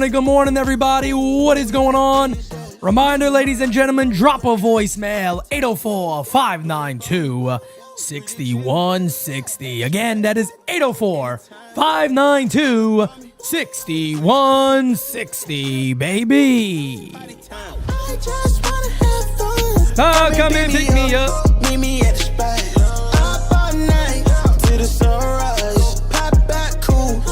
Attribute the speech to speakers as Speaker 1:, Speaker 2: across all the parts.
Speaker 1: Good morning, everybody. What is going on? Reminder, ladies and gentlemen, drop a voicemail, 804-592-6160. Again, that is 804-592-6160, baby. Oh, come and pick me up. Meet me at the spot. Up all night to the sunrise. Pop back cool.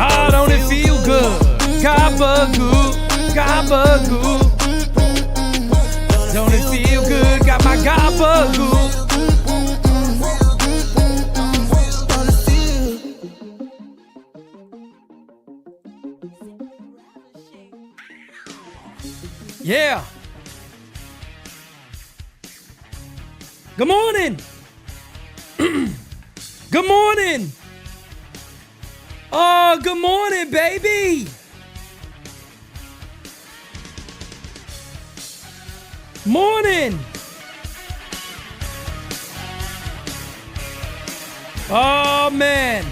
Speaker 1: Oh, don't it feel good? Gabagoo, gabagoo. Don't it feel good? Got my gabagoo. Yeah. Good morning. Good morning. Oh, good morning, baby. Morning. Oh, man.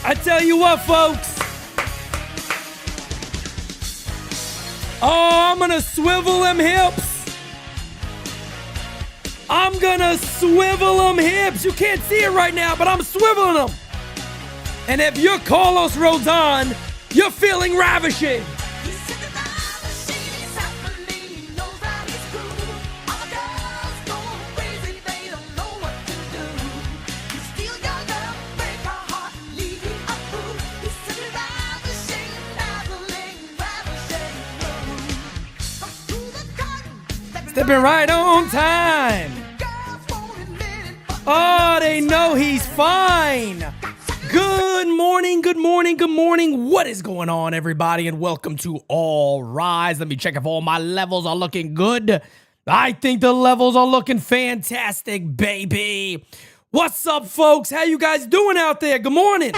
Speaker 1: I tell you what, folks. Oh, I'm gonna swivel them hips. I'm gonna swivel them hips. You can't see it right now, but I'm swiveling them. And if you're Carlos Rodon, you're feeling ravishing. Stepping right on time. Oh, they know he's fine. Good morning, good morning, good morning. What is going on, everybody? And welcome to All Rise. Let me check if all my levels are looking good. I think the levels are looking fantastic, baby. What's up, folks? How you guys doing out there? Good morning.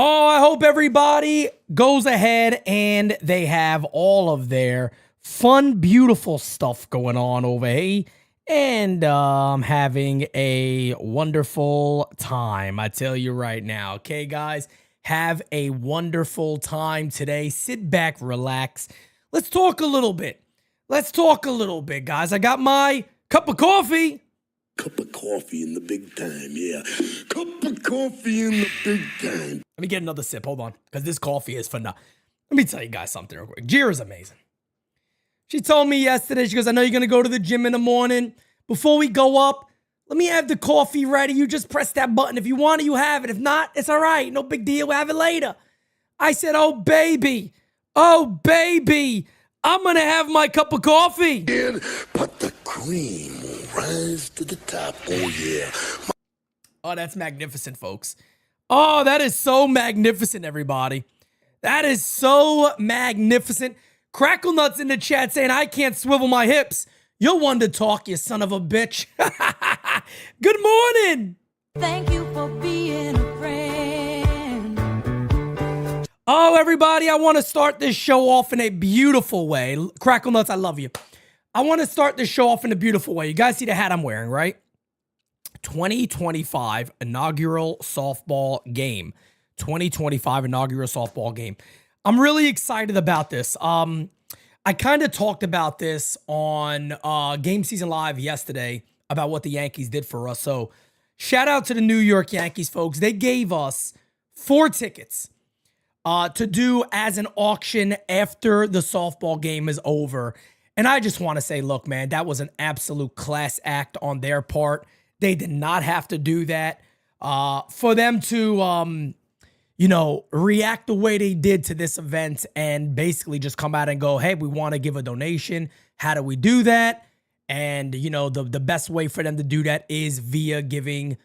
Speaker 1: Oh, I hope everybody goes ahead and they have all of their fun, beautiful stuff going on over here and having a wonderful time. I tell you right now, okay, guys, have a wonderful time today. Sit back, relax. Let's talk a little bit. Let's talk a little bit, guys. I got my cup of coffee.
Speaker 2: Cup of coffee in the big time, yeah. Cup of coffee in the big time.
Speaker 1: Let me get another sip. Hold on, because this coffee is phenomenal. Let me tell you guys something real quick. Jira's amazing. She told me yesterday, she goes, I know you're going to go to the gym in the morning. Before we go up, let me have the coffee ready. You just press that button. If you want it, you have it. If not, it's all right. No big deal. We'll have it later. I said, oh, baby. Oh, baby, I'm going to have my cup of coffee.
Speaker 2: But the cream will rise to the top. Oh, yeah.
Speaker 1: Oh, that's magnificent, folks. Oh, that is so magnificent, everybody. That is so magnificent. Crackle Nuts in the chat saying, I can't swivel my hips. You're one to talk, you son of a bitch. Good morning.
Speaker 3: Thank you for being a friend.
Speaker 1: Oh, everybody, I want to start this show off in a beautiful way. Crackle Nuts, I love you. I want to start this show off in a beautiful way. You guys see the hat I'm wearing, right? 2025 inaugural softball game. 2025 inaugural softball game. I'm really excited about this. I kind of talked about this on Game Season Live yesterday about what the Yankees did for us. So shout out to the New York Yankees, folks. They gave us 4 tickets to do as an auction after the softball game is over. And I just want to say, look, man, that was an absolute class act on their part. They did not have to do that. For them to, react the way they did to this event and basically just come out and go, hey, we want to give a donation. How do we do that? And, the best way for them to do that is via giving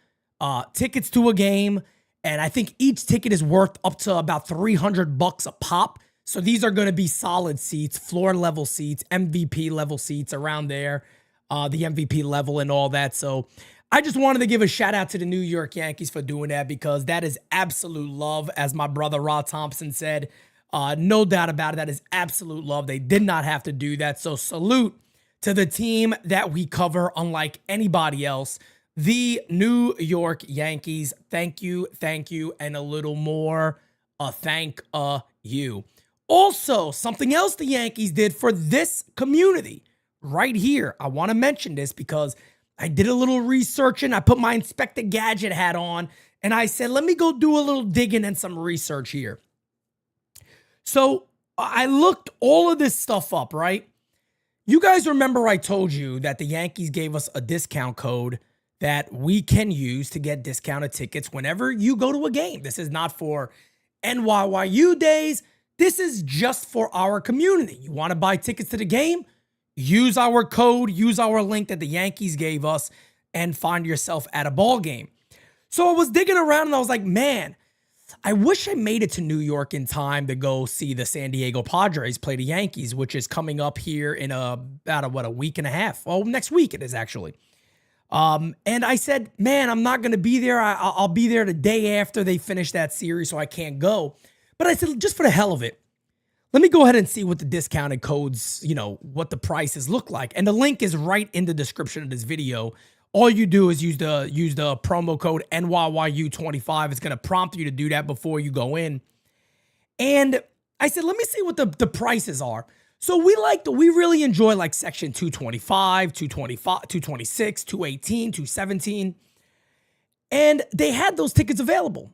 Speaker 1: tickets to a game. And I think each ticket is worth up to about $300 a pop. So these are going to be solid seats, floor level seats, MVP level seats around there, the MVP level and all that. So I just wanted to give a shout out to the New York Yankees for doing that because that is absolute love. As my brother Rod Thompson said, no doubt about it, that is absolute love. They did not have to do that. So salute to the team that we cover unlike anybody else, the New York Yankees. Thank you, and a little more thank you. Also, something else the Yankees did for this community right here. I want to mention this because I did a little research and I put my Inspector Gadget hat on and I said, let me go do a little digging and some research here. So I looked all of this stuff up, right? You guys remember I told you that the Yankees gave us a discount code that we can use to get discounted tickets whenever you go to a game. This is not for NYYU days. This is just for our community. You want to buy tickets to the game? Use our code, use our link that the Yankees gave us, and find yourself at a ball game. So I was digging around and I was like, man, I wish I made it to New York in time to go see the San Diego Padres play the Yankees, which is coming up here in about a week and a half. Oh, next week it is actually. And I said, man, I'm not going to be there. I'll be there the day after they finish that series, so I can't go. But I said, just for the hell of it, let me go ahead and see what the discounted codes, what the prices look like. And the link is right in the description of this video. All you do is use the promo code NYYU25. It's going to prompt you to do that before you go in. And I said, let me see what the prices are. So we really enjoy like section 225, 226, 218, 217. And they had those tickets available.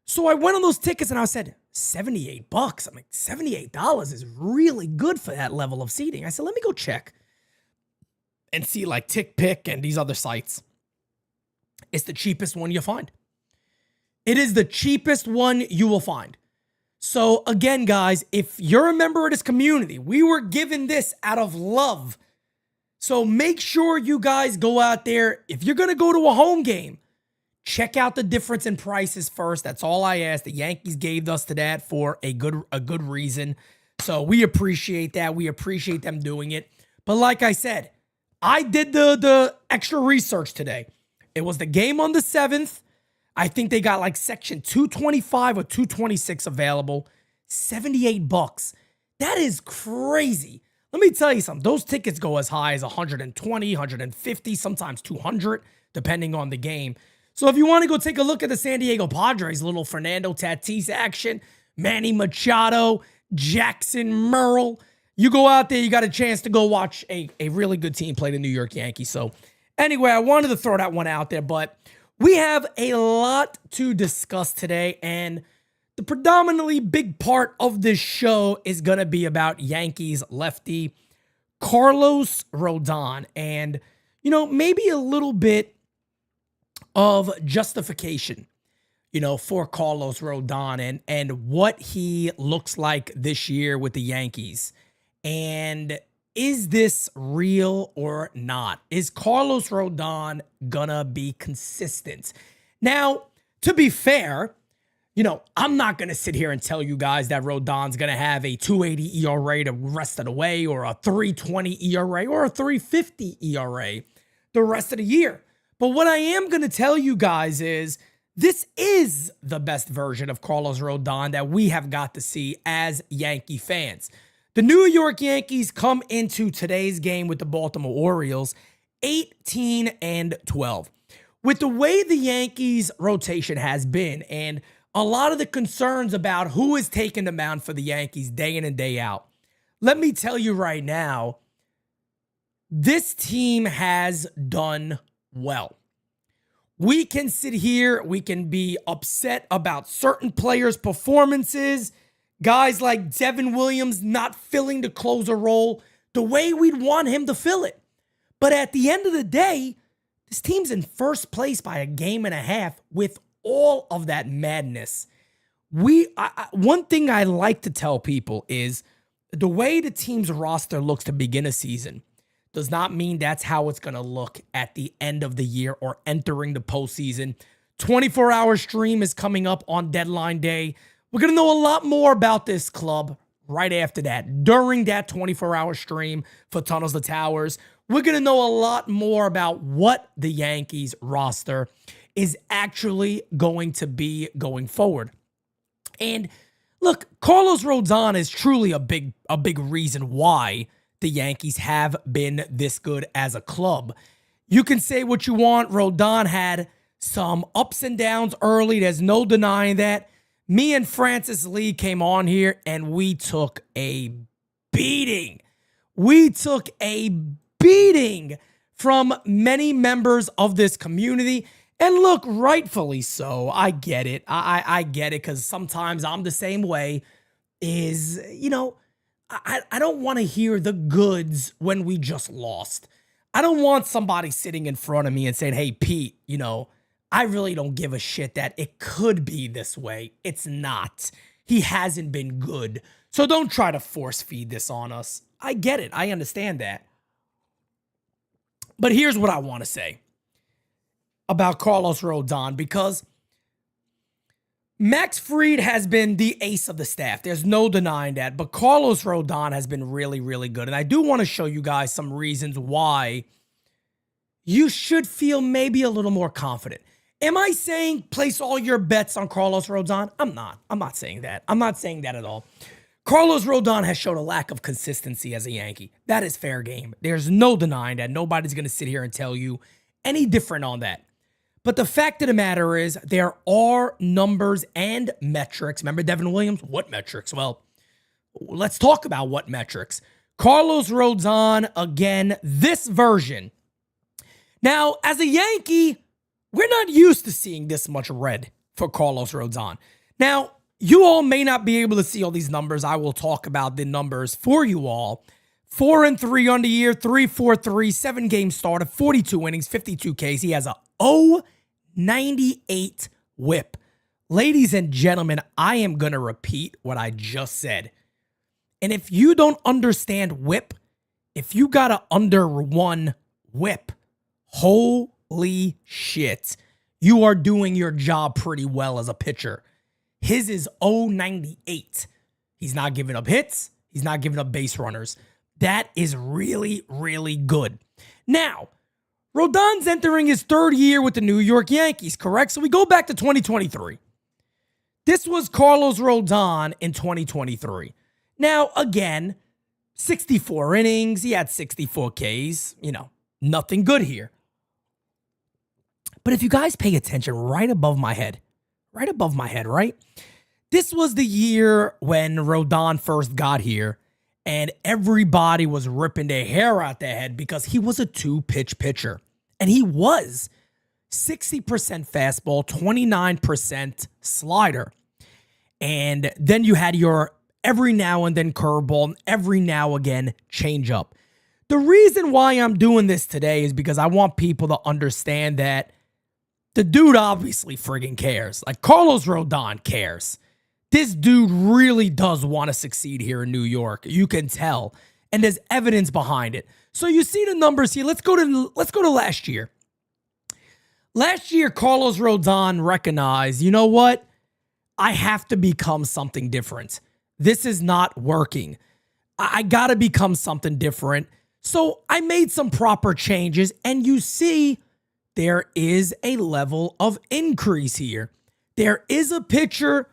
Speaker 1: So I went on those tickets and I said, $78. I'm like, $78 is really good for that level of seating. I said, let me go check and see like TickPick and these other sites. It's the cheapest one you'll find. It is the cheapest one you will find. So again, guys, if you're a member of this community, we were given this out of love. So make sure you guys go out there. If you're going to go to a home game, check out the difference in prices first. That's all I asked. The Yankees gave us to that for a good reason. So we appreciate that. We appreciate them doing it. But like I said, I did the extra research today. It was the game on the 7th. I think they got like section 225 or 226 available. $78. That is crazy. Let me tell you something. Those tickets go as high as 120, 150, sometimes 200, depending on the game. So if you want to go take a look at the San Diego Padres, little Fernando Tatis action, Manny Machado, Jackson Merrill, you go out there, you got a chance to go watch a really good team play the New York Yankees. So anyway, I wanted to throw that one out there, but we have a lot to discuss today, and the predominantly big part of this show is going to be about Yankees lefty Carlos Rodon and, maybe a little bit of justification. for Carlos Rodon and what he looks like this year with the Yankees. And is this real or not? Is Carlos Rodon gonna be consistent? Now, to be fair, I'm not going to sit here and tell you guys that Rodon's going to have a 2.80 ERA the rest of the way, or a 3.20 ERA, or a 3.50 ERA the rest of the year. But what I am going to tell you guys is this is the best version of Carlos Rodon that we have got to see as Yankee fans. The New York Yankees come into today's game with the Baltimore Orioles 18-12. With the way the Yankees rotation has been, and a lot of the concerns about who is taking the mound for the Yankees day in and day out, let me tell you right now, this team has done well. We can sit here, we can be upset about certain players' performances, guys like Devin Williams not filling the closer role the way we'd want him to fill it. But at the end of the day, this team's in first place by a game and a half with all of that madness. One thing I like to tell people is the way the team's roster looks to begin a season does not mean that's how it's going to look at the end of the year or entering the postseason. 24-hour stream is coming up on deadline day. We're going to know a lot more about this club right after that. During that 24-hour stream for Tunnels to Towers, we're going to know a lot more about what the Yankees roster is actually going to be going forward. And look, Carlos Rodon is truly a big reason why the Yankees have been this good as a club. You can say what you want. Rodon had some ups and downs early. There's no denying that. Me and Francis Lee came on here and we took a beating. We took a beating from many members of this community. And look, rightfully so. I get it. I get it, because sometimes I'm the same way. I don't want to hear the goods when we just lost. I don't want somebody sitting in front of me and saying, hey, Pete, I really don't give a shit that it could be this way. It's not. He hasn't been good. So don't try to force feed this on us. I get it. I understand that. But here's what I want to say about Carlos Rodon, because Max Fried has been the ace of the staff. There's no denying that. But Carlos Rodon has been really, really good. And I do want to show you guys some reasons why you should feel maybe a little more confident. Am I saying place all your bets on Carlos Rodon? I'm not. I'm not saying that. I'm not saying that at all. Carlos Rodon has showed a lack of consistency as a Yankee. That is fair game. There's no denying that. Nobody's going to sit here and tell you any different on that. But the fact of the matter is there are numbers and metrics. Remember Devin Williams? What metrics? Well, let's talk about what metrics. Carlos Rodon, again, this version. Now, as a Yankee, we're not used to seeing this much red for Carlos Rodon. Now, you all may not be able to see all these numbers. I will talk about the numbers for you all. 4-3 on the year, 3.43, 7-game starter, 42 innings, 52 Ks. He has a 0.98 whip. Ladies and gentlemen, I am going to repeat what I just said. And if you don't understand whip, if you got a under 1 whip, holy shit, you are doing your job pretty well as a pitcher. His is 0.98. He's not giving up hits. He's not giving up base runners. That is really, really good. Now, Rodon's entering his third year with the New York Yankees, correct? So we go back to 2023. This was Carlos Rodon in 2023. Now, again, 64 innings. He had 64 Ks. Nothing good here. But if you guys pay attention right above my head, right? This was the year when Rodon first got here, and everybody was ripping their hair out their head because he was a 2-pitch pitcher. And he was 60% fastball, 29% slider. And then you had your every now and then curveball, and every now again changeup. The reason why I'm doing this today is because I want people to understand that The dude obviously friggin' cares. Like, Carlos Rodon cares. This dude really does want to succeed here in New York. You can tell. And there's evidence behind it. So you see the numbers here. Let's go to last year. Last year, Carlos Rodon recognized, you know what? I have to become something different. This is not working. I got to become something different. So I made some proper changes, and you see there is a level of increase here. There is a pitcher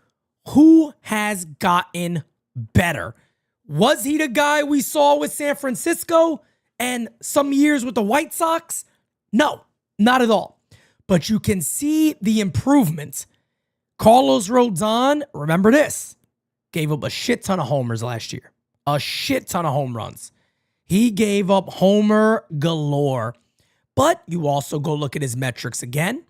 Speaker 1: who has gotten better. Was he the guy we saw with San Francisco and some years with the White Sox? No, not at all. But you can see the improvements. Carlos Rodon, remember this, gave up a shit ton of homers last year. A shit ton of home runs. He gave up homer galore. But you also go look at his metrics again.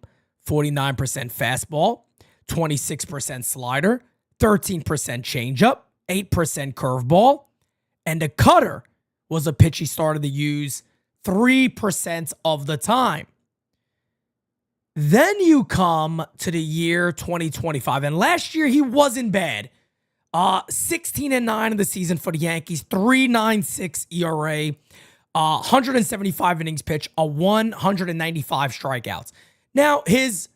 Speaker 1: 49% fastball, 26% slider, 13% changeup, 8% curveball. And the cutter was a pitch he started to use 3% of the time. Then you come to the year 2025. And last year he wasn't bad. 16-9 in the season for the Yankees, 3.96 ERA, 175 innings pitched, 195 strikeouts. Now, his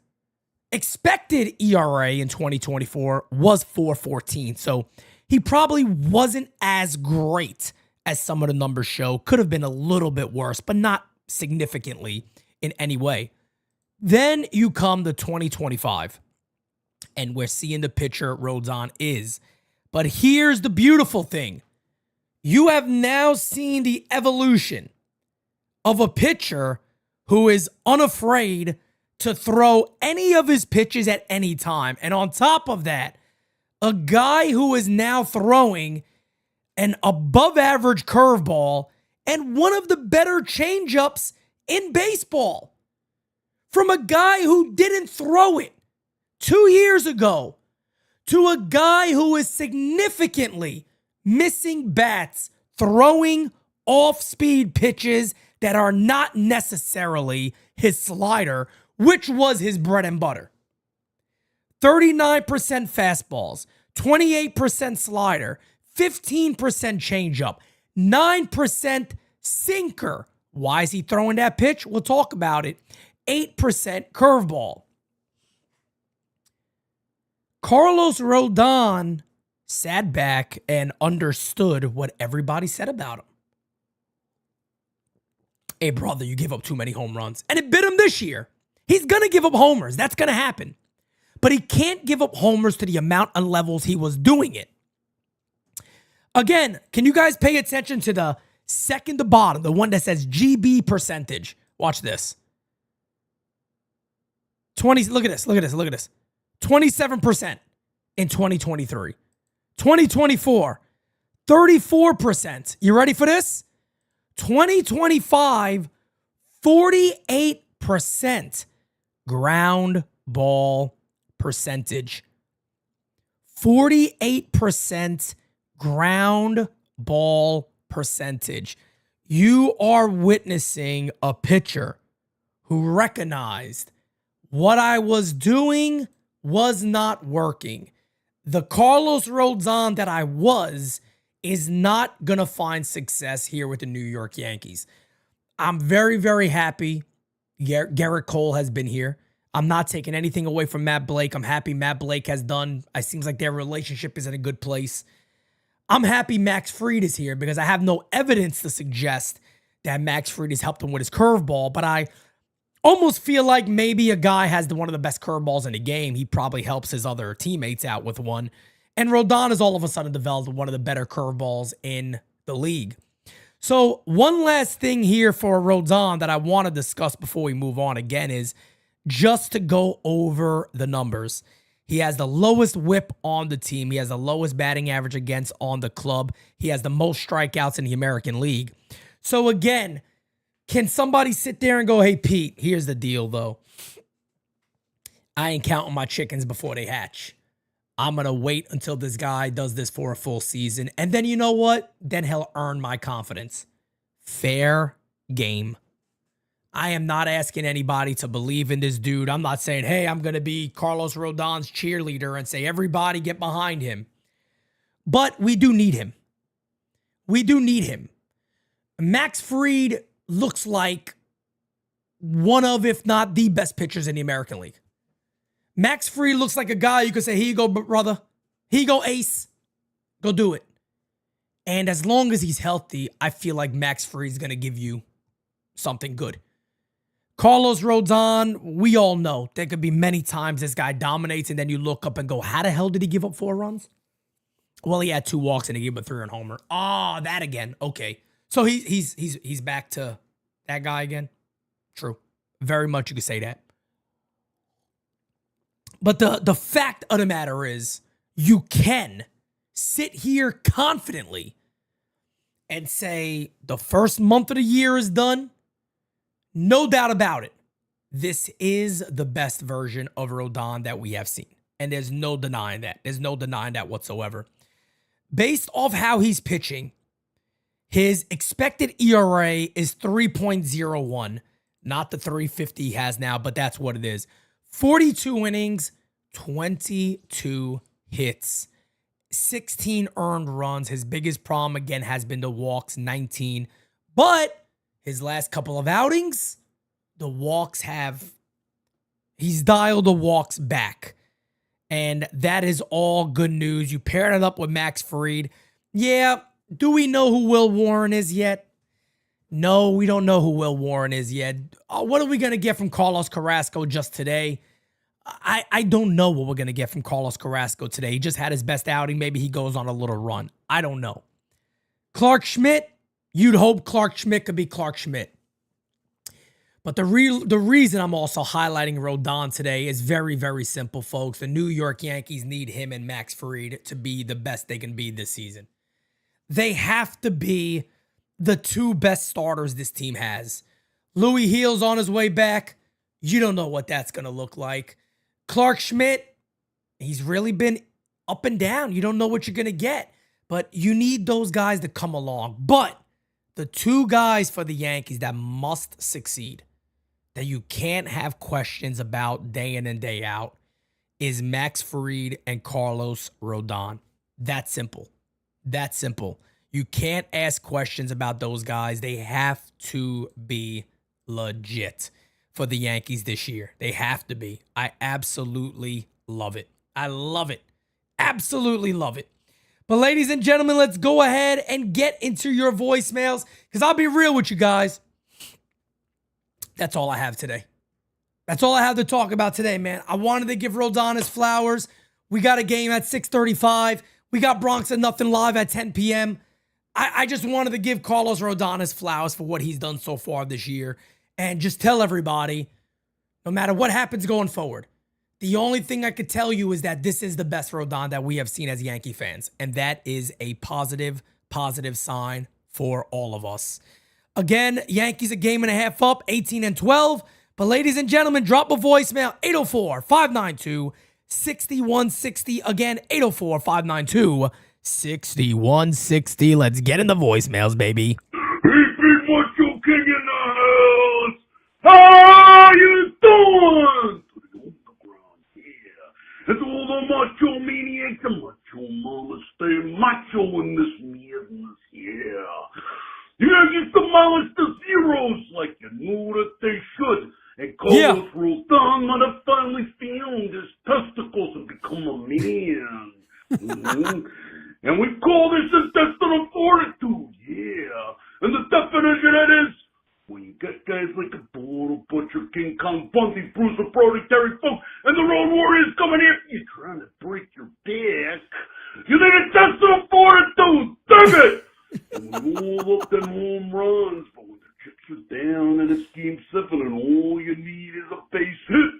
Speaker 1: expected ERA in 2024 was 4.14, so he probably wasn't as great as some of the numbers show. Could have been a little bit worse, but not significantly in any way. Then you come to 2025, and we're seeing the pitcher Rodon is. But here's the beautiful thing. You have now seen the evolution of a pitcher who is unafraid to throw any of his pitches at any time. And on top of that, a guy who is now throwing an above average curveball and one of the better changeups in baseball. From a guy who didn't throw it 2 years ago to a guy who is significantly missing bats, throwing off-speed pitches that are not necessarily his slider, which was his bread and butter. 39% fastballs, 28% slider, 15% changeup, 9% sinker. Why is he throwing that pitch? We'll talk about it. 8% curveball. Carlos Rodon sat back and understood what everybody said about him. Hey, brother, you give up too many home runs. And it bit him this year. He's going to give up homers. That's going to happen. But he can't give up homers to the amount and levels he was doing it. Again, can you guys pay attention to the second to bottom, the one that says GB percentage? Watch this. Look at this. 27% in 2023. 2024, 34%. You ready for this? 2025, 48% ground ball percentage. 48% ground ball percentage. You are witnessing a pitcher who recognized what I was doing was not working. The Carlos Rodon that I was is not going to find success here with the New York Yankees. I'm very, very happy Garrett Cole has been here. I'm not taking anything away from Matt Blake. I'm happy Matt Blake has done. It seems like their relationship is in a good place. I'm happy Max Fried is here because I have no evidence to suggest that Max Fried has helped him with his curveball, but I almost feel like maybe a guy has one of the best curveballs in the game. He probably helps his other teammates out with one. And Rodon has all of a sudden developed one of the better curveballs in the league. So one last thing here for Rodon that I want to discuss before we move on again is just to go over the numbers. He has the lowest whip on the team. He has the lowest batting average against on the club. He has the most strikeouts in the American League. So again, can somebody sit there and go, hey, Pete, here's the deal, though. I ain't counting my chickens before they hatch. I'm going to wait until this guy does this for a full season. And then you know what? Then he'll earn my confidence. Fair game. I am not asking anybody to believe in this dude. I'm not saying, hey, I'm going to be Carlos Rodon's cheerleader and say, everybody get behind him. But we do need him. We do need him. Max Fried looks like one of, if not the best pitchers in the American League. Max Fried looks like a guy you could say, here you go, brother. Here you go, ace. Go do it. And as long as he's healthy, I feel like Max Fried is going to give you something good. Carlos Rodon, we all know there could be many times this guy dominates and then you look up and go, how the hell did he give up 4 runs? Well, he had 2 walks and he gave up 3 on homer. Oh, that again. Okay. So he's back to that guy again. True. Very much you could say that. But the fact of the matter is, you can sit here confidently and say the first month of the year is done. No doubt about it. This is the best version of Rodon that we have seen. And there's no denying that. There's no denying that whatsoever. Based off how he's pitching, his expected ERA is 3.01. Not the 350 he has now, but that's what it is. 42 innings, 22 hits, 16 earned runs. His biggest problem, again, has been the walks, 19. But his last couple of outings, the walks he's dialed the walks back. And that is all good news. You paired it up with Max Fried. Yeah, do we know who Will Warren is yet? No, we don't know who Will Warren is yet. What are we going to get from Carlos Carrasco just today? I don't know what we're going to get from Carlos Carrasco today. He just had his best outing. Maybe he goes on a little run. I don't know. Clark Schmidt, you'd hope Clark Schmidt could be Clark Schmidt. But the reason I'm also highlighting Rodon today is very, very simple, folks. The New York Yankees need him and Max Fried to be the best they can be this season. They have to be the 2 best starters this team has. Louis Heal's on his way back. You don't know what that's going to look like. Clark Schmidt, he's really been up and down. You don't know what you're going to get. But you need those guys to come along. But the 2 guys for the Yankees that must succeed, that you can't have questions about day in and day out, is Max Fried and Carlos Rodon. That simple. That simple. You can't ask questions about those guys. They have to be legit for the Yankees this year. They have to be. I absolutely love it. I love it. Absolutely love it. But ladies and gentlemen, let's go ahead and get into your voicemails, because I'll be real with you guys. That's all I have today. That's all I have to talk about today, man. I wanted to give Rodon his flowers. We got a game at 6:35. We got Bronx and Nothing live at 10 p.m. I just wanted to give Carlos Rodon his flowers for what he's done so far this year. And just tell everybody, no matter what happens going forward, the only thing I could tell you is that this is the best Rodon that we have seen as Yankee fans. And that is a positive sign for all of us. Again, Yankees a game and a half up, 18-12. But ladies and gentlemen, drop a voicemail, 804-592-6160. Again, 804-592-6160. Let's get in the voicemails, baby.
Speaker 2: Hey, Macho King in the house! How you doing? To the underground, yeah. And to all the macho maniacs and macho mamas stay macho in this madness, yeah. The Yankees demolished the Zeros like you knew that they should. And Carlos Rodon might have finally found his testicles and become a man. And we call this intestinal fortitude, yeah. And the definition of it is, when you get guys like a Brutal Butcher, King Kong Bundy, Bruiser Brody, Terry Funk, and the Road Warriors coming after you trying to break your back, you need intestinal fortitude, damn it! And we all up them home runs, but when the chips are down and it's game 7 and all you need is a base hit,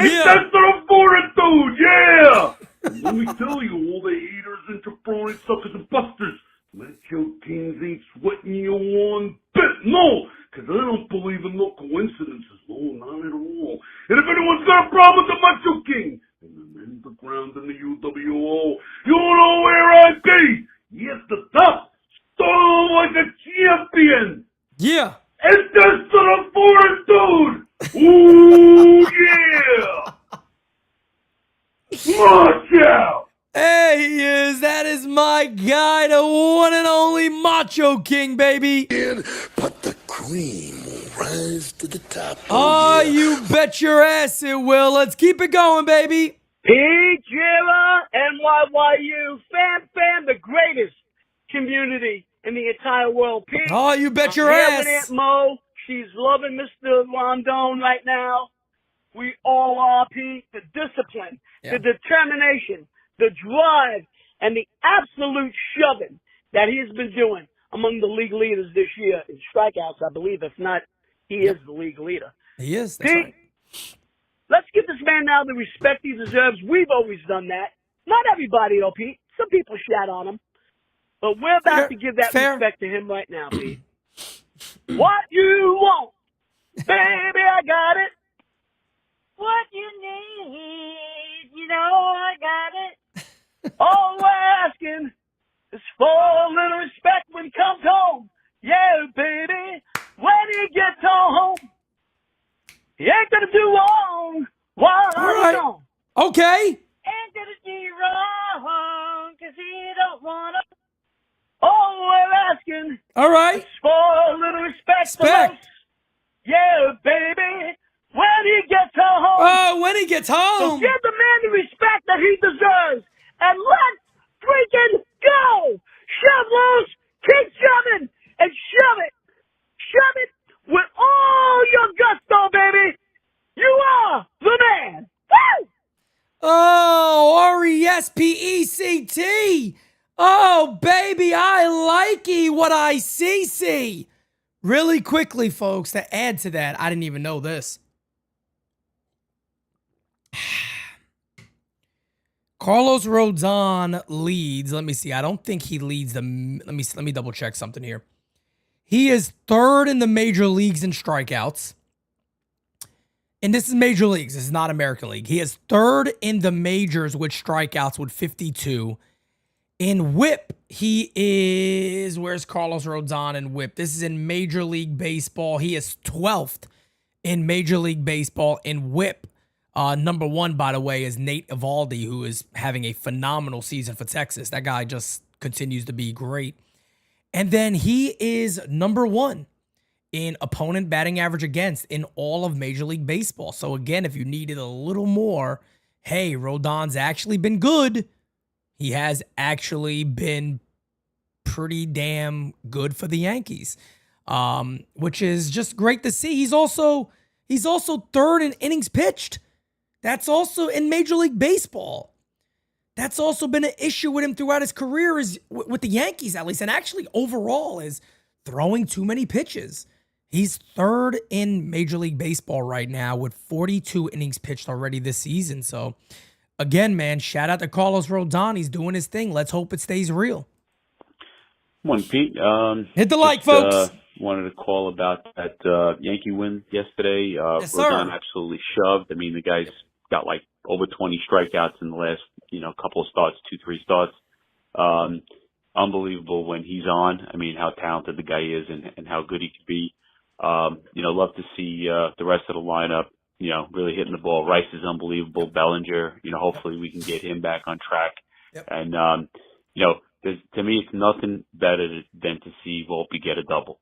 Speaker 2: intestinal fortitude, yeah! And let me tell you, all the haters and jabroni suckers and busters, macho kings ain't sweating you one bit, no! Because I don't believe in no coincidences, no, not at all. And if anyone's got a problem with the Macho King, in the underground in the UWO, you know where I be! Yes, the top, storm like a champion!
Speaker 1: Yeah!
Speaker 2: And that's the forest dude! Ooh, yeah! Macho!
Speaker 1: Hey, he is. That is my guy, the one and only Macho King, baby.
Speaker 4: But the cream will rise to the top.
Speaker 1: Oh, you bet your ass it will. Let's keep it going, baby.
Speaker 5: Pete Jira, NYYU, fan, the greatest community in the entire world. Pete,
Speaker 1: Oh, you bet your
Speaker 5: I'm here
Speaker 1: ass.
Speaker 5: with Aunt Mo. She's loving Mr. Rodon right now. We all are, Pete. The discipline, the determination, the drive, and the absolute shoving that he's been doing among the league leaders this year in strikeouts, I believe. If not, he is the league leader.
Speaker 1: He is. That's
Speaker 5: Pete,
Speaker 1: right.
Speaker 5: let's give this man now the respect he deserves. We've always done that. Not everybody, though, Pete. Some people shat on him. But we're about to give that respect to him right now, Pete. What you want, baby, I got it. What you need, you know I got it. All we're asking is for a little respect when he comes home. Yeah, baby, when he gets home, he ain't gonna do wrong while he's gone.
Speaker 1: Okay.
Speaker 5: Ain't gonna do wrong, 'cause he don't wanna. All we're asking
Speaker 1: All right.
Speaker 5: is for a little respect. Yeah, baby, when he gets home.
Speaker 1: Oh, when he gets
Speaker 5: So
Speaker 1: home.
Speaker 5: give the man the respect that he deserves. And let's freaking go! Shove loose, keep shoving, and shove it. Shove it with all your gusto, baby. You are the man. Woo!
Speaker 1: Oh, RESPECT. Oh, baby, I likey what I see. Really quickly, folks, to add to that, I didn't even know this. Carlos Rodon leads. Let me see. I don't think he leads the. Let me double check something here. He is third in the major leagues in strikeouts. And this is major leagues. This is not American League. He is third in the majors with strikeouts with 52. In whip, he is, where's Carlos Rodon in whip? This is in Major League Baseball. He is 12th in Major League Baseball in whip. Number one, by the way, is Nate Eovaldi, who is having a phenomenal season for Texas. That guy just continues to be great. And then he is number one in opponent batting average against in all of Major League Baseball. So again, if you needed a little more, hey, Rodon's actually been good. He has actually been pretty damn good for the Yankees, which is just great to see. He's also third in innings pitched. That's also in Major League Baseball. That's also been an issue with him throughout his career, is with the Yankees at least, and actually overall, is throwing too many pitches. He's third in Major League Baseball right now with 42 innings pitched already this season. So again, man, shout out to Carlos Rodon. He's doing his thing. Let's hope it stays real.
Speaker 6: Morning, Pete.
Speaker 1: Hit the like, folks.
Speaker 6: Wanted to call about that Yankee win yesterday.
Speaker 1: Yes, sir.
Speaker 6: Rodon absolutely shoved. I mean, the guy's got like over 20 strikeouts in the last, couple of starts, 2-3 starts. Unbelievable when he's on. I mean, how talented the guy is and how good he could be. Love to see the rest of the lineup, really hitting the ball. Rice is unbelievable. Bellinger, hopefully we can get him back on track.
Speaker 1: Yep.
Speaker 6: And, to me, it's nothing better than to see Volpe get a double.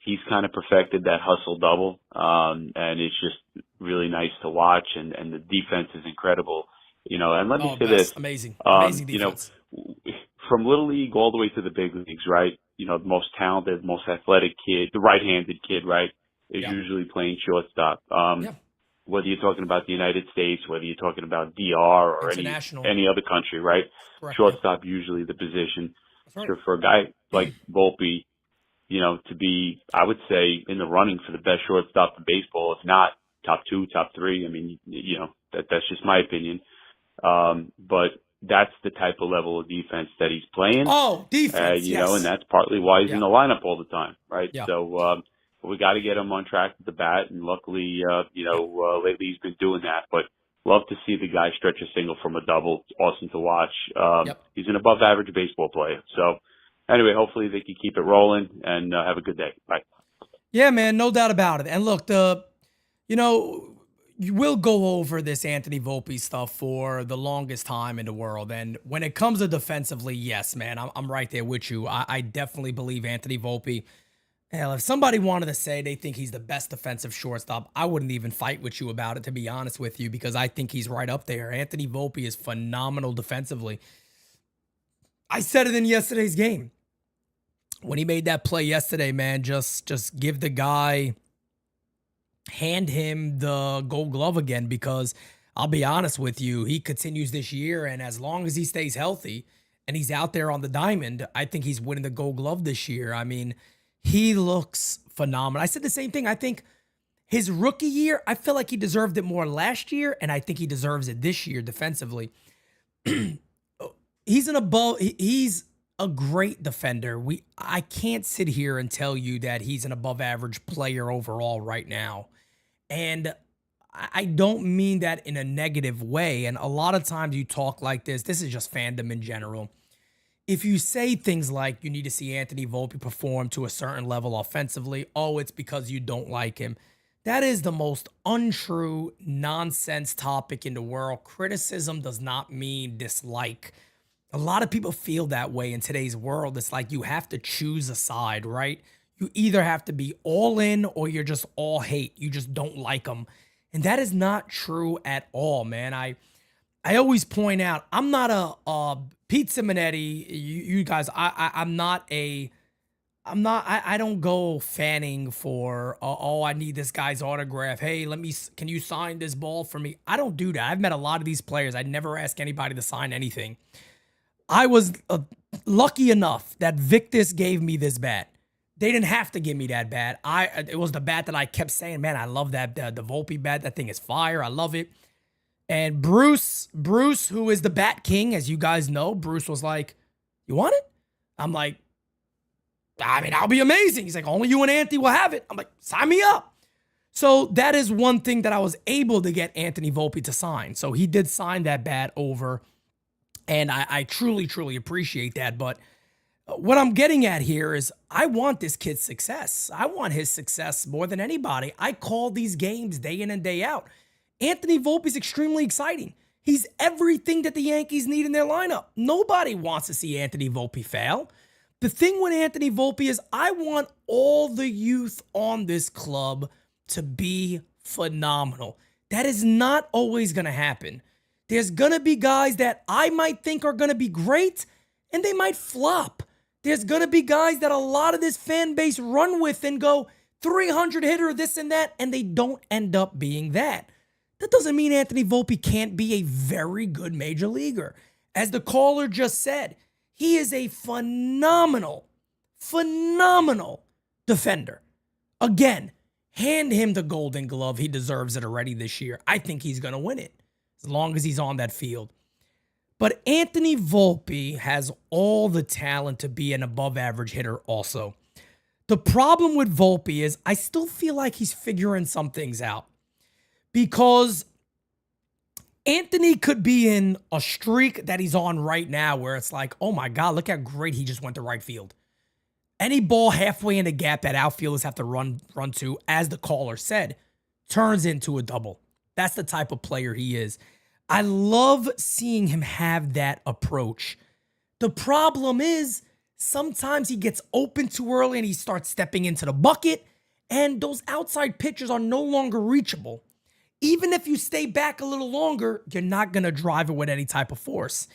Speaker 6: He's kind of perfected that hustle double, and it's just really nice to watch, and the defense is incredible. And let me say this.
Speaker 1: Amazing defense.
Speaker 6: From Little League all the way to the big leagues, right? The most talented, most athletic kid, the right-handed kid, right, is usually playing shortstop. Whether you're talking about the United States, whether you're talking about DR or any other country, right?
Speaker 1: Correct.
Speaker 6: Shortstop usually the position.
Speaker 1: Right.
Speaker 6: So for a guy like Volpe, to be, I would say, in the running for the best shortstop in baseball, if not top 2, top 3. I mean, that's just my opinion. But that's the type of level of defense that he's playing.
Speaker 1: Oh, defense, yes.
Speaker 6: And that's partly why he's in the lineup all the time, right?
Speaker 1: Yeah.
Speaker 6: So, we got to get him on track with the bat, and luckily, lately he's been doing that. But love to see the guy stretch a single from a double. It's awesome to watch. He's an above-average baseball player. So, anyway, hopefully they can keep it rolling, and have a good day. Bye.
Speaker 1: Yeah, man, no doubt about it. And look, you know, we'll go over this Anthony Volpe stuff for the longest time in the world. And when it comes to defensively, yes, man, I'm right there with you. I definitely believe Anthony Volpe. Hell, if somebody wanted to say they think he's the best defensive shortstop, I wouldn't even fight with you about it, to be honest with you, because I think he's right up there. Anthony Volpe is phenomenal defensively. I said it in yesterday's game. When he made that play yesterday, man, just give the guy, hand him the gold glove again, because I'll be honest with you, he continues this year, and as long as he stays healthy and he's out there on the diamond, I think he's winning the gold glove this year. I mean, he looks phenomenal. I said the same thing. I think his rookie year, I feel like he deserved it more last year, and I think he deserves it this year defensively. He's a great defender. I can't sit here and tell you that he's an above average player overall right now. And I don't mean that in a negative way. And a lot of times you talk like this is just fandom in general. If you say things like you need to see Anthony Volpe perform to a certain level offensively, oh, it's because you don't like him. That is the most untrue nonsense topic in the world. Criticism does not mean dislike. A lot of people feel that way in today's world. It's like you have to choose a side, right? You either have to be all in or you're just all hate. You just don't like them. And that is not true at all, man. I always point out, I'm not a Pete Simonetti. You guys, I don't go fanning for, oh, I need this guy's autograph. Hey, can you sign this ball for me? I don't do that. I've met a lot of these players. I never ask anybody to sign anything. I was lucky enough that Victus gave me this bat. They didn't have to give me that bat. It was the bat that I kept saying, man, I love that, the Volpe bat. That thing is fire. I love it. And Bruce, who is the bat king, as you guys know, Bruce was like, you want it? I'm like, I mean, I'll be amazing. He's like, only you and Anthony will have it. I'm like, sign me up. So that is one thing that I was able to get Anthony Volpe to sign. So he did sign that bat over, and I truly, truly appreciate that. But what I'm getting at here is I want this kid's success. I want his success more than anybody. I call these games day in and day out. Anthony Volpe is extremely exciting. He's everything that the Yankees need in their lineup. Nobody wants to see Anthony Volpe fail. The thing with Anthony Volpe is I want all the youth on this club to be phenomenal. That is not always going to happen. There's going to be guys that I might think are going to be great, and they might flop. There's going to be guys that a lot of this fan base run with and go 300 hitter, this and that, and they don't end up being that. That doesn't mean Anthony Volpe can't be a very good major leaguer. As the caller just said, he is a phenomenal defender. Again, hand him the Golden Glove. He deserves it already this year. I think he's going to win it as long as he's on that field. But Anthony Volpe has all the talent to be an above average hitter also. The problem with Volpe is I still feel like he's figuring some things out. Because Anthony could be in a streak that he's on right now where it's like, oh my God, look how great he just went to right field. Any ball halfway in the gap that outfielders have to run to, as the caller said, turns into a double. That's the type of player he is. I love seeing him have that approach. The problem is sometimes he gets open too early and he starts stepping into the bucket, and those outside pitches are no longer reachable. Even if you stay back a little longer, you're not going to drive it with any type of force.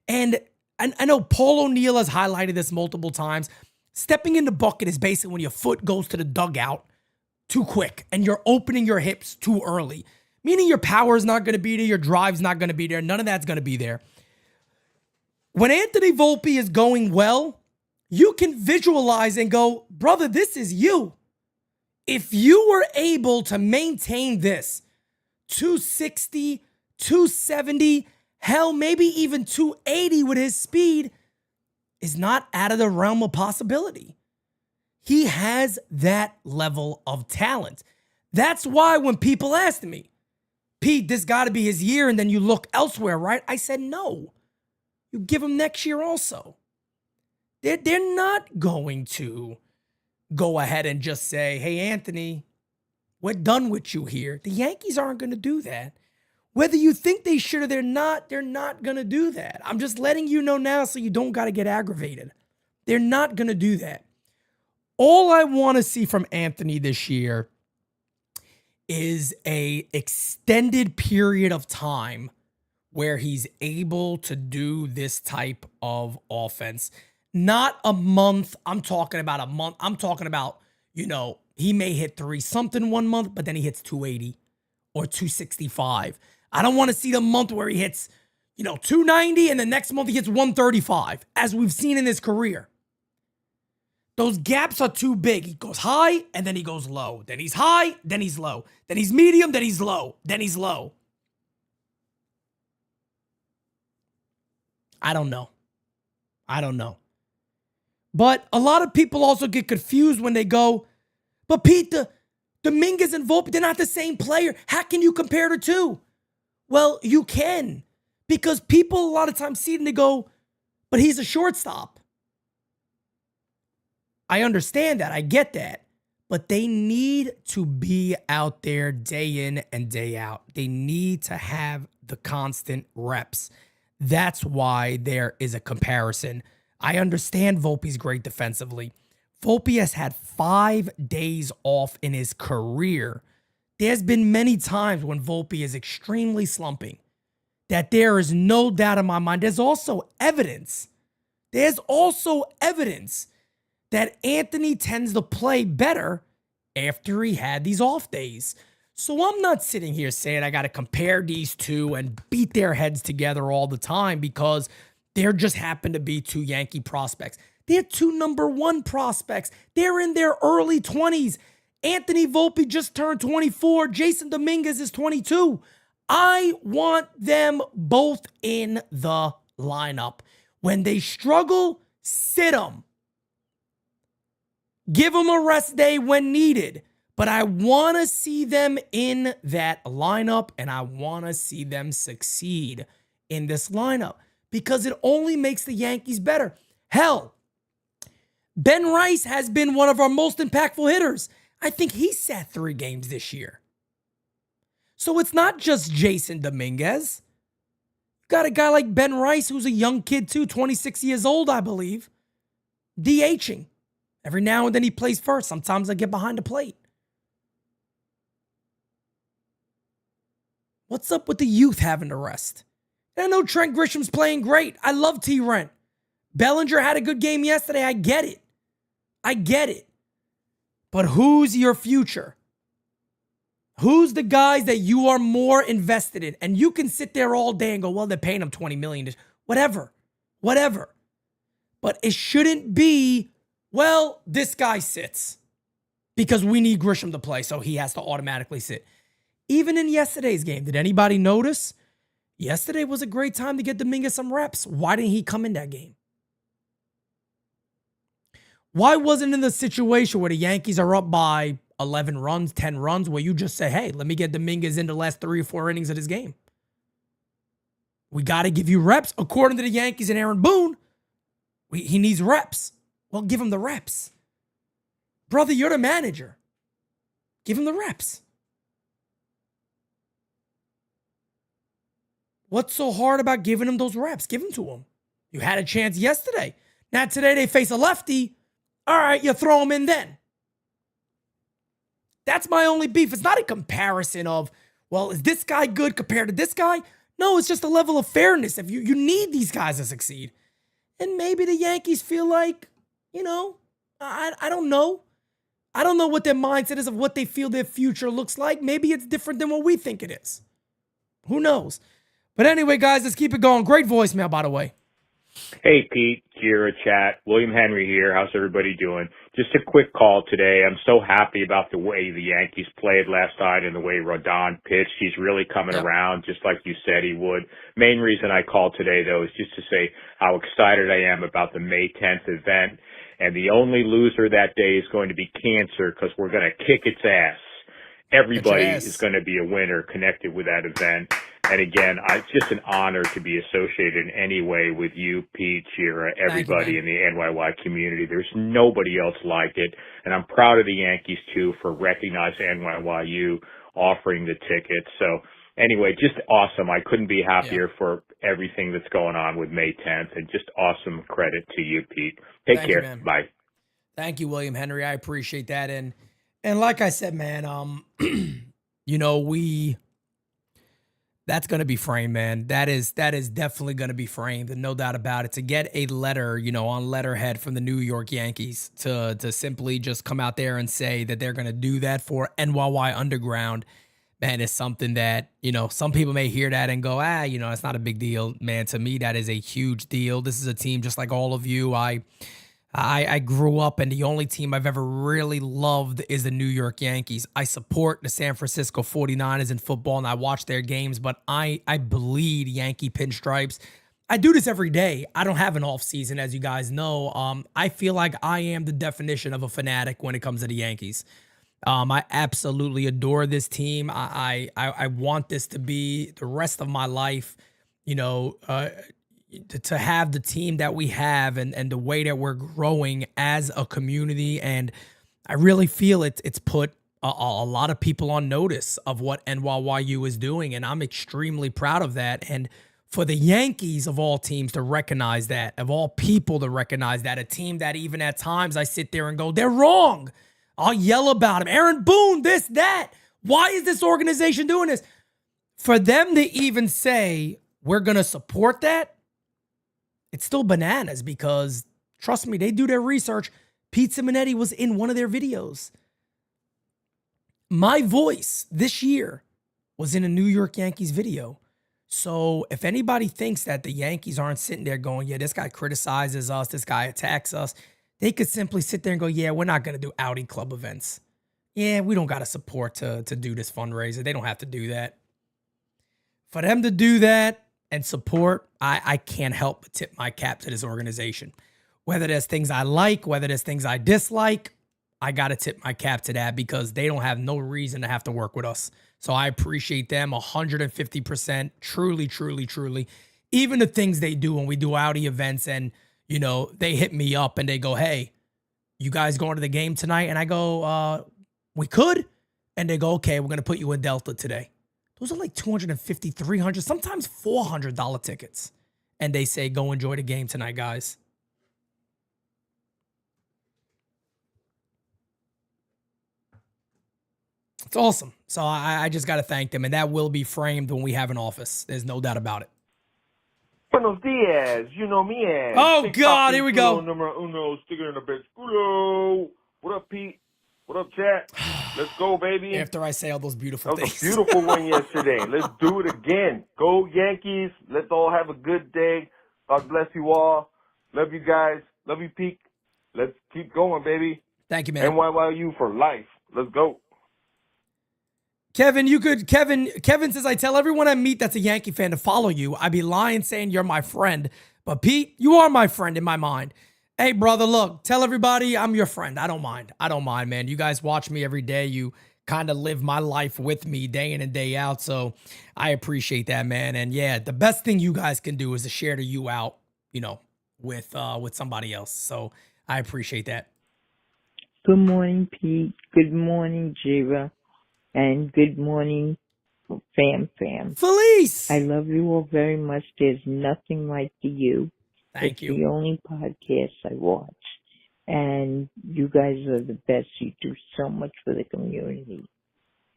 Speaker 1: And I know Paul O'Neill has highlighted this multiple times. Stepping in the bucket is basically when your foot goes to the dugout too quick and you're opening your hips too early, meaning your power is not going to be there, your drive's not going to be there, none of that's going to be there. When Anthony Volpe is going well, you can visualize and go, brother, this is you. If you were able to maintain this, 260, 270, hell, maybe even 280 with his speed is not out of the realm of possibility. He has that level of talent. That's why when people asked me, Pete, this got to be his year, and then you look elsewhere, right? I said, no. You give him next year also. They're not going to go ahead and just say, hey, Anthony, we're done with you here. The Yankees aren't going to do that. Whether you think they should or they're not going to do that. I'm just letting you know now so you don't got to get aggravated. They're not going to do that. All I want to see from Anthony this year is a extended period of time where he's able to do this type of offense. Not a month. I'm talking about a month. I'm talking about, he may hit 3-something one month, but then he hits 280 or 265. I don't want to see the month where he hits, 290 and the next month he hits 135, as we've seen in his career. Those gaps are too big. He goes high and then he goes low. Then he's high, then he's low. Then he's medium, then he's low. Then he's low. I don't know. But a lot of people also get confused when they go, but Pete, Dominguez and Volpe, they're not the same player. How can you compare the two? Well, you can. Because people a lot of times see it and they go, but he's a shortstop. I understand that. I get that. But they need to be out there day in and day out. They need to have the constant reps. That's why there is a comparison. I understand Volpe's great defensively. Volpe has had 5 days off in his career. There's been many times when Volpe is extremely slumping that there is no doubt in my mind. There's also evidence that Anthony tends to play better after he had these off days. So I'm not sitting here saying I got to compare these two and beat their heads together all the time because there just happen to be 2 Yankee prospects. They're 2 number 1 prospects. They're in their early 20s. Anthony Volpe just turned 24. Jason Dominguez is 22. I want them both in the lineup. When they struggle, sit them. Give them a rest day when needed. But I want to see them in that lineup, and I want to see them succeed in this lineup because it only makes the Yankees better. Hell, Ben Rice has been one of our most impactful hitters. I think he sat 3 games this year. So it's not just Jason Dominguez. Got a guy like Ben Rice, who's a young kid too, 26 years old, I believe, DHing. Every now and then he plays first. Sometimes I get behind the plate. What's up with the youth having to rest? And I know Trent Grisham's playing great. I love T-Rent. Bellinger had a good game yesterday. I get it. But who's your future? Who's the guys that you are more invested in? And you can sit there all day and go, well, they're paying him $20 million. Whatever. But it shouldn't be, well, this guy sits because we need Grisham to play, so he has to automatically sit. Even in yesterday's game, did anybody notice? Yesterday was a great time to get Dominguez some reps. Why didn't he come in that game? Why wasn't in the situation where the Yankees are up by 11 runs, 10 runs, where you just say, hey, let me get Dominguez in the last 3 or 4 innings of this game? We got to give you reps. According to the Yankees and Aaron Boone, he needs reps. Well, give him the reps. Brother, you're the manager. Give him the reps. What's so hard about giving him those reps? Give them to him. You had a chance yesterday. Now today they face a lefty. All right, you throw him in then. That's my only beef. It's not a comparison of, well, is this guy good compared to this guy? No, it's just a level of fairness. If you need these guys to succeed. And maybe the Yankees feel like, I don't know. I don't know what their mindset is of what they feel their future looks like. Maybe it's different than what we think it is. Who knows? But anyway, guys, let's keep it going. Great voicemail, by the way.
Speaker 7: Hey, Pete, Kira, chat. William Henry here. How's everybody doing? Just a quick call today. I'm so happy about the way the Yankees played last night and the way Rodon pitched. He's really coming around, just like you said he would. Main reason I called today, though, is just to say how excited I am about the May 10th event. And the only loser that day is going to be cancer because we're going to kick its ass. Everybody is going to be a winner connected with that event. And again, it's just an honor to be associated in any way with you, Pete, Chira, everybody in the NYY community. There's nobody else like it. And I'm proud of the Yankees, too, for recognizing NYYU, offering the tickets. So anyway, just awesome. I couldn't be happier for everything that's going on with May 10th. And just awesome credit to you, Pete. Take care.
Speaker 1: You,
Speaker 7: Bye.
Speaker 1: Thank you, William Henry. I appreciate that. And like I said, man, you know, that's going to be framed, man. That is definitely going to be framed, and no doubt about it. To get a letter, you know, on letterhead from the New York Yankees to simply just come out there and say that they're going to do that for NYY Underground, man, is something that, you know, some people may hear that and go, you know, it's not a big deal. Man, to me, that is a huge deal. This is a team just like all of you. I grew up, and the only team I've ever really loved is the New York Yankees. I support the San Francisco 49ers in football, and I watch their games, but I bleed Yankee pinstripes. I do this every day. I don't have an off season, as you guys know. I feel like I am the definition of a fanatic when it comes to the Yankees. I absolutely adore this team. I want this to be the rest of my life, you know, to have the team that we have and the way that we're growing as a community. And I really feel it's put a lot of people on notice of what NYYU is doing. And I'm extremely proud of that. And for the Yankees of all teams to recognize that, of all people to recognize that, a team that even at times I sit there and go, they're wrong. I'll yell about him. Aaron Boone, this, that. Why is this organization doing this? For them to even say, we're going to support that, it's still bananas, because trust me, they do their research. Pete Simonetti was in one of their videos. My voice this year was in a New York Yankees video. So if anybody thinks that the Yankees aren't sitting there going, yeah, this guy criticizes us, this guy attacks us, they could simply sit there and go, yeah, we're not going to do Audi Club events. Yeah, we don't got to support to do this fundraiser. They don't have to do that. For them to do that and support, I can't help but tip my cap to this organization. Whether there's things I like, whether there's things I dislike, I got to tip my cap to that, because they don't have no reason to have to work with us. So I appreciate them 150%. Truly, truly, truly. Even the things they do when we do Audi events, and, you know, they hit me up and they go, hey, you guys going to the game tonight? And I go, we could. And they go, okay, we're going to put you in Delta today. Those are like $250, $300, sometimes $400 tickets. And they say, go enjoy the game tonight, guys. It's awesome. So I just got to thank them. And that will be framed when we have an office. There's no doubt about it.
Speaker 8: Buenos dias. You know me as.
Speaker 1: Oh, God. Here we go.
Speaker 8: Numero uno, sticker in the bed. Culo. What up, Pete? What up, chat? Let's go, baby.
Speaker 1: After I say all those beautiful things.
Speaker 8: That was a beautiful one yesterday. Let's do it again. Go Yankees. Let's all have a good day. God bless you all. Love you guys. Love you, Pete. Let's keep going, baby.
Speaker 1: Thank you, man.
Speaker 8: NYYU for life. Let's go.
Speaker 1: Kevin says, I tell everyone I meet that's a Yankee fan to follow you. I'd be lying saying you're my friend. But Pete, you are my friend in my mind. Hey, brother, look, tell everybody I'm your friend. I don't mind, man. You guys watch me every day. You kind of live my life with me day in and day out. So I appreciate that, man. And yeah, the best thing you guys can do is to share you out, you know, with somebody else. So I appreciate that.
Speaker 9: Good morning, Pete. Good morning, Jira. And good morning, fam.
Speaker 1: Felice!
Speaker 9: I love you all very much. There's nothing like you.
Speaker 1: Thank you.
Speaker 9: It's the only podcast I watch. And you guys are the best. You do so much for the community.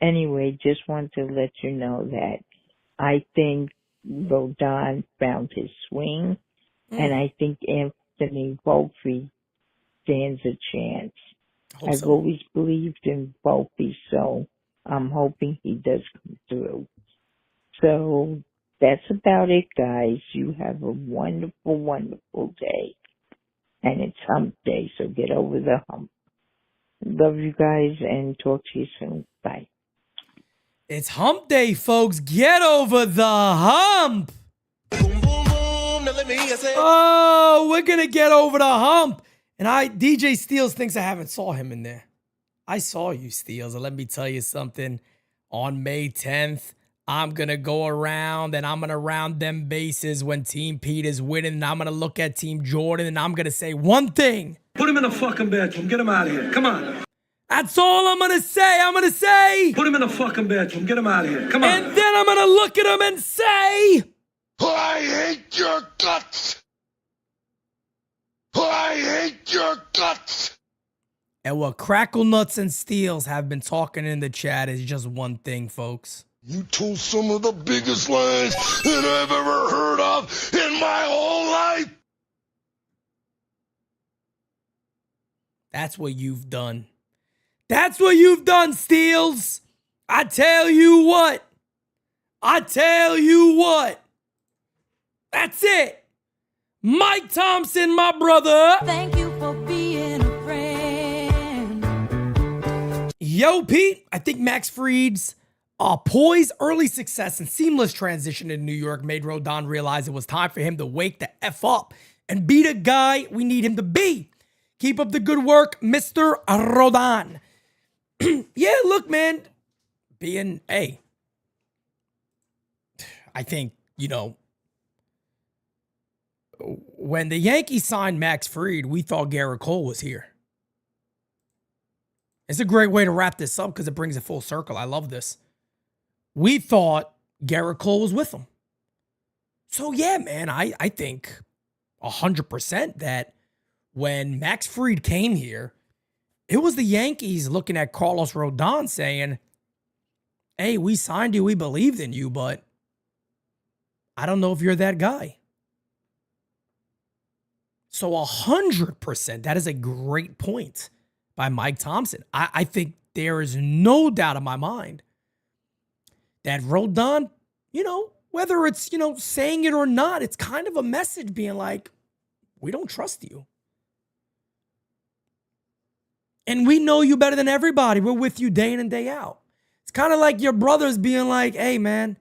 Speaker 9: Anyway, just want to let you know that I think Rodon found his swing. And I think Anthony Volpe stands a chance. I've always believed in Volpe, so I'm hoping he does come through. So that's about it, guys. You have a wonderful, wonderful day. And it's hump day, so get over the hump. Love you guys and talk to you soon. Bye.
Speaker 1: It's hump day, folks. Get over the hump. Oh, we're going to get over the hump. And DJ Steels thinks I haven't saw him in there. I saw you, Steels. And let me tell you something. On May 10th, I'm going to go around and I'm going to round them bases when Team Pete is winning. And I'm going to look at Team Jordan and I'm going to say one thing.
Speaker 10: Put him in the fucking bedroom. Get him out of here. Come on.
Speaker 1: That's all I'm going to say. I'm going to say.
Speaker 10: Put him in the fucking bedroom. Get him out of here. Come on.
Speaker 1: And then I'm going to look at him and say.
Speaker 4: I hate your guts. I hate your guts.
Speaker 1: And what Crackle Nuts and Steels have been talking in the chat is just one thing, folks.
Speaker 4: You told some of the biggest lies that I've ever heard of in my whole life.
Speaker 1: That's what you've done. That's what you've done, Steels. I tell you what. That's it. Mike Thompson, my brother.
Speaker 3: Thank you for being a friend.
Speaker 1: Yo, Pete, I think Max Fried's poise, early success, and seamless transition to New York made Rodon realize it was time for him to wake the F up and be the guy we need him to be. Keep up the good work, Mr. Rodon. Yeah, look, man, I think, when the Yankees signed Max Fried, we thought Garrett Cole was here. It's a great way to wrap this up because it brings it full circle. I love this. We thought Garrett Cole was with them. So, yeah, man, I think 100% that when Max Fried came here, it was the Yankees looking at Carlos Rodon saying, hey, we signed you, we believed in you, but I don't know if you're that guy. So 100%, that is a great point by Mike Thompson. I think there is no doubt in my mind that Rodon, whether it's, saying it or not, it's kind of a message being like, we don't trust you. And we know you better than everybody. We're with you day in and day out. It's kind of like your brothers being like, hey, man,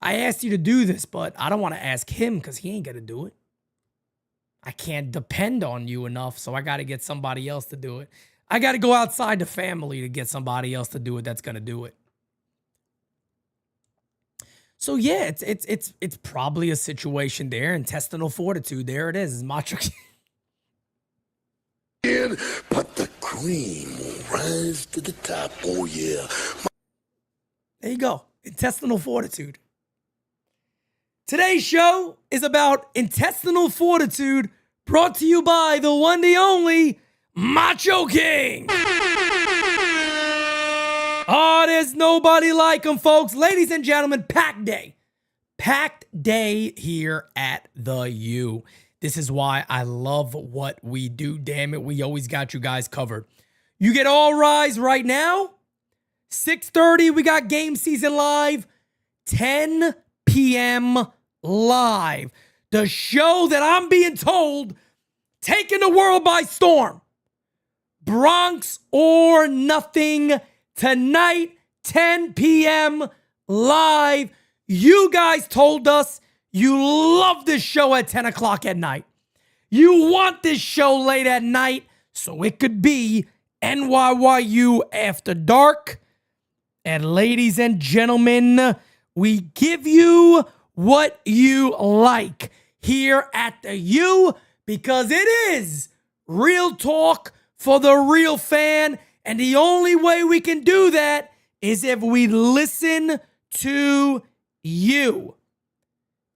Speaker 1: I asked you to do this, but I don't want to ask him because he ain't going to do it. I can't depend on you enough, so I got to get somebody else to do it. I got to go outside the family to get somebody else to do it that's going to do it. So, yeah, it's probably a situation there. Intestinal fortitude, there it is. Macho.
Speaker 4: But the cream will rise to the top. Oh, yeah.
Speaker 1: There you go. Intestinal fortitude. Today's show is about intestinal fortitude, brought to you by the one, the only, Macho King. Oh, there's nobody like him, folks. Ladies and gentlemen, packed day. Packed day here at the U. This is why I love what we do. Damn it, we always got you guys covered. You get All Rise right now. 6:30, we got Game Season Live. 10 p.m. live. The show that I'm being told taking the world by storm. Bronx or nothing tonight, 10 p.m. live. You guys told us you love this show at 10 o'clock at night. You want this show late at night so it could be NYYU After Dark. And ladies and gentlemen, we give you what you like here at the U because it is real talk for the real fan. And the only way we can do that is if we listen to you.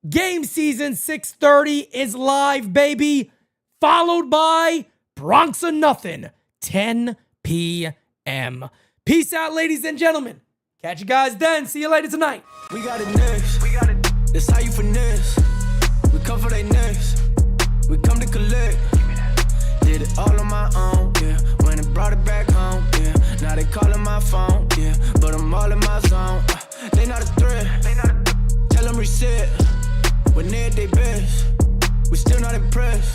Speaker 1: Game season 6:30 is live, baby. Followed by Bronx or Nothing, 10 p.m. Peace out, ladies and gentlemen. Catch you guys then. See you later tonight.
Speaker 11: We got it next. That's how you finesse. We come for they next. We come to collect. Did it all on my own, yeah. When it brought it back home, yeah. Now they calling my phone, yeah. But I'm all in my zone. They not a threat. Tell them reset. When they're at their best, we still not impressed.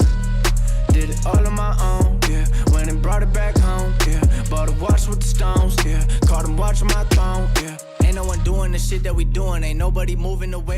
Speaker 11: Did it all on my own, yeah. When it brought it back home, yeah. Bought a watch with the stones, yeah. Caught them watching my throne, yeah. Ain't no one doing the shit that we doing. Ain't nobody moving the way that